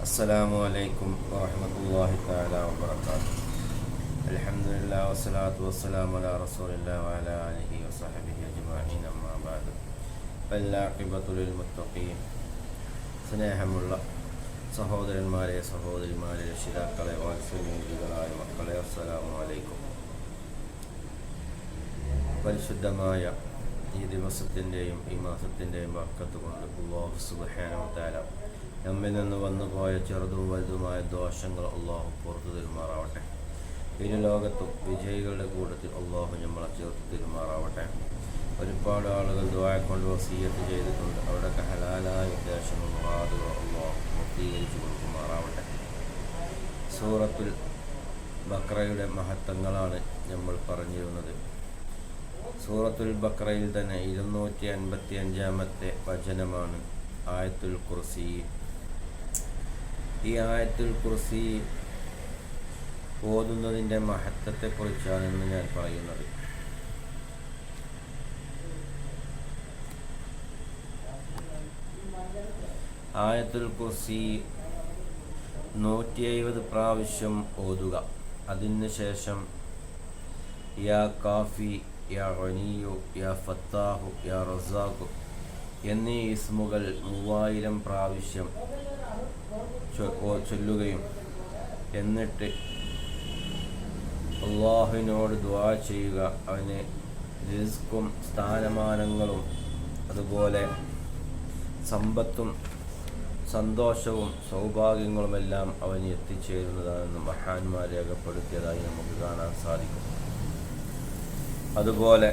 അസ്സലാമു അലൈക്കും വറഹ്മത്തുള്ളാഹി തആല വബറകാതുഹു. അൽഹംദുലില്ലാഹി വസ്സലാത്തു വസ്സലാമു അലാ റസൂലില്ലാഹി വഅലാ ആലിഹി വസഹ്ബിഹി അജ്മഈൻ. അമ്മാ ബഅദ്. വല്ലാഖിബത്തു ലിൽ മുത്തഖീൻ. സ്നേഹമുള്ള സഹോദരന്മാരെ, സഹോദരിമാരെ, രക്ഷിതാക്കളെ, വാത്സല്യങ്ങളായ മക്കളെ, അസ്സലാമു അലൈക്കും. പരിശുദ്ധമായ ഈ ദിവസത്തിൻ്റെയും ഈ മാസത്തിൻ്റെയും ബർക്കത്ത് കൊണ്ട് അല്ലാഹു സുബ്ഹാനഹു വ തആല നമ്മിൽ നിന്ന് വന്നുപോയ ചെറുതും വലുതുമായ ദോഷങ്ങൾ അള്ളാഹു പുറത്തു തരുമാറാവട്ടെ. ഇരു ലോകത്തും വിജയികളുടെ കൂട്ടത്തിൽ അള്ളാഹു നമ്മളെ ചേർത്ത് തരുമാറാവട്ടെ. ഒരുപാട് ആളുകൾ ദുആ കൊണ്ട് വസിയ്യത്ത് ചെയ്തിട്ടുണ്ട്. അവിടെയൊക്കെ ഹലാലായ ഉദ്ദേശങ്ങൾ മുറാദുകൾ അള്ളാഹു പൂർത്തീകരിച്ചു കൊടുക്കുമാറാവട്ടെ. സൂറത്തുൽ ബഖറയുടെ മഹത്വങ്ങളാണ് നമ്മൾ പറഞ്ഞിരുന്നത്. സൂറത്തുൽ ബഖറയിൽ തന്നെ 255-ാമത്തെ വചനമാണ് ആയത്തുൽ കുർസി. ഈ ആയത്തുൽ കുർസി ഓതുന്നതിൻ്റെ മഹത്വത്തെക്കുറിച്ചാണ് ഇന്ന് ഞാൻ പറയുന്നത്. ആയത്തുൽ കുർസി 150 പ്രാവശ്യം ഓതുക. അതിനുശേഷം യാ കാഫി, യാ ഗനിയു, യാ ഫത്താഹു, യാ റസാഖു എന്നീ ഇസ്മുകൾ 3000 പ്രാവശ്യം ചൊല്ലുകയും എന്നിട്ട് അള്ളാഹുവിനോട് ദുആ ചെയ്യുക. അവന് റിസ്ക്കും സ്ഥാനമാനങ്ങളും അതുപോലെ സമ്പത്തും സന്തോഷവും സൗഭാഗ്യങ്ങളുമെല്ലാം അവന് എത്തിച്ചേരുന്നതാണെന്ന് മഹാന്മാർ രേഖപ്പെടുത്തിയതായി നമുക്ക് കാണാൻ സാധിക്കും. അതുപോലെ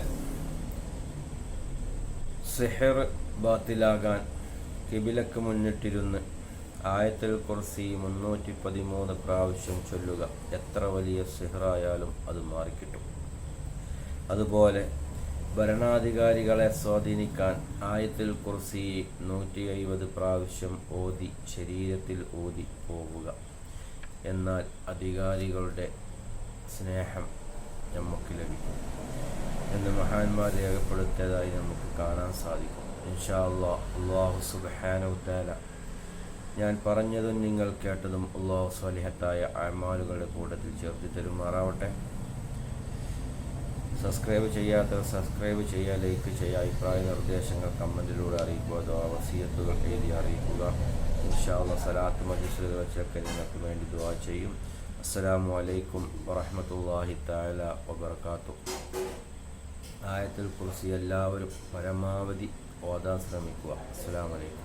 സിഹർ ബാത്തിലാകാൻ കിബിലക്ക് മുന്നിട്ടിരുന്ന് ആയത്തുൽ കുർസി 313 പ്രാവശ്യം ചൊല്ലുക. എത്ര വലിയ സിഹറായാലും അത് മാറിക്കിട്ടും. അതുപോലെ ഭരണാധികാരികളെ സ്വാധീനിക്കാൻ ആയത്തുൽ കുർസി 150 പ്രാവശ്യം ഓതി ശരീരത്തിൽ ഓതി പോവുക. എന്നാൽ അധികാരികളുടെ സ്നേഹം നമുക്ക് ലഭിക്കും എന്ന് മഹാന്മാർ രേഖപ്പെടുത്തിയതായി നമുക്ക് കാണാൻ സാധിക്കും. ഇൻഷാ അല്ലാഹ് അല്ലാഹു സുബ്ഹാനഹു വ തആല ഞാൻ പറഞ്ഞതും നിങ്ങൾ കേട്ടതും അല്ലാഹു സ്വാലിഹത്തായ അഅ്മാലുകളുടെ കൂട്ടത്തിൽ ചേർത്ത് തരുമാറാവട്ടെ. സബ്സ്ക്രൈബ് ചെയ്യാത്തവർ സബ്സ്ക്രൈബ് ചെയ്യുക, ലൈക്ക് ചെയ്യുക, അഭിപ്രായ നിർദ്ദേശങ്ങൾ കമൻറ്റിലൂടെ അറിയിക്കുക, ദുആ വസിയത്തുകൾ എഴുതി അറിയിക്കുക. ഇൻഷാ അല്ലാഹ് സലാത്ത് മജ്ലിസിൽ വെച്ചൊക്കെ നിങ്ങൾക്ക് വേണ്ടി ദുആ ചെയ്യും. അസ്സലാമു അലൈക്കും വറഹ്മത്തുള്ളാഹി തആല വബറകാതുഹു. ആയത്തുൽ കുർസി എല്ലാവരും പരമാവധി ഓതാൻ ശ്രമിക്കുക. അസ്സലാമു അലൈക്കും.